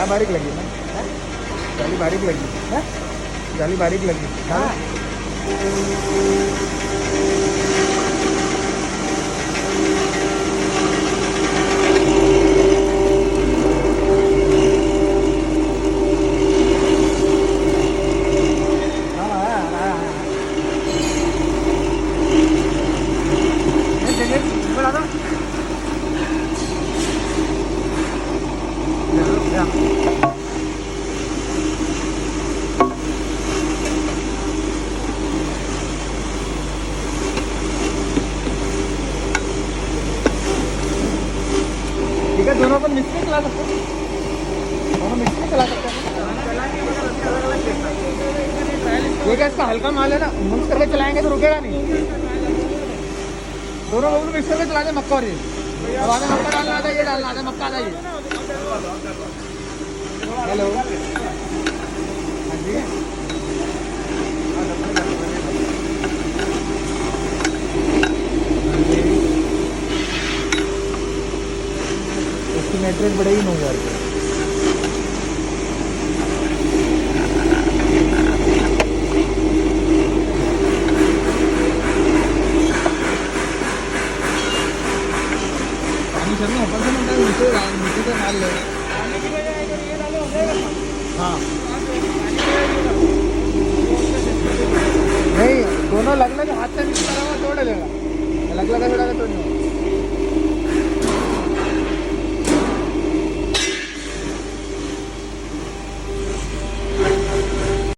क्या बारीक लगी ना, जाली बारीक लगी, जाली बारीक लगी। हाँ ठीक है, दोनों अपन मिक्स में चला सकते हैं, दोनों मिक्स में चला सकते हैं। ये क्या इसका हल्का माल है ना, मिक्स करके चलाएंगे तो रुकेगा नहीं। दोनों बबलू मिक्स करके चला दे, मक्का और ये। अब आगे मक्का डालना आता है, ये डालना आता है, मक्का आता है ये। हेलो, हाँ जी, इसकी मैट्रिक बढ़ेगी 9,000 की। पानी चलना ऊपर से नीचे से माल ले